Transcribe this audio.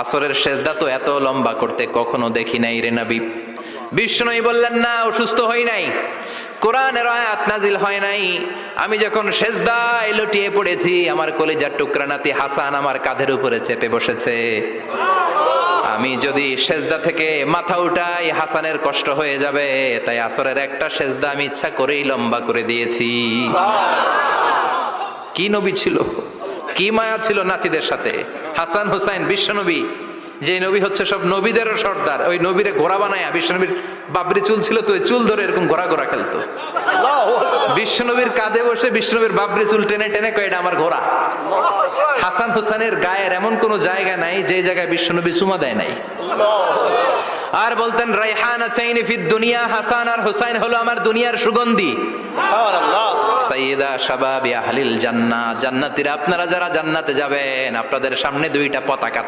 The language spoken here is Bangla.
আসরের সেজদা তো এত লম্বা করতে কখনো দেখি নাই রে নবী। বিষ্ণুই বললেন, না, অসুস্থ হই নাই, কোরআনের আয়াত নাজিল হয় নাই। আমি যখন সেজদায় লুটিয়ে পড়েছি, আমার কলিজার টুকরা নাতি হাসান আমার কাঁধের উপরে চেপে বসেছে। আমি যদি সেজদা থেকে মাথা উঠাই হাসানের কষ্ট হয়ে যাবে, তাই আসরের একটা সেজদা আমি ইচ্ছা করেই লম্বা করে দিয়েছি। কি নবী ছিল, কি মায়া ছিল নাতিদের সাথে। হাসান হুসাইন বিশ্বনবী, যে নবী হচ্ছে সব নবীদেরও সর্দার, ওই নবীরে ঘোড়া বানায়া, বিশ্বনবীর বাবরি চুল ছিল তো, ওই চুল ধরে এরকম ঘোড়া ঘোড়া খেলতো। বিশ্বনবীর কাঁধে বসে বিশ্বনবীর বাবরি চুল টেনে টেনে কয়, এটা আমার ঘোড়া। হাসান হুসাইনের গায়ের এমন কোন জায়গা নাই যে জায়গায় বিশ্বনবী চুমা দেয় নাই। আর বলতেন, রাইহানা চাইনি ফিদ দুনিয়া, হাসান আর হুসাইন হলো আমার দুনিয়ার সুগন্ধি। সাইয়্যিদা শাবাবি আহলিল জান্নাহ, জান্নাতীরা আপনারা যারা জান্নাতে যাবেন, আপনাদের সামনে দুইটা পতাকা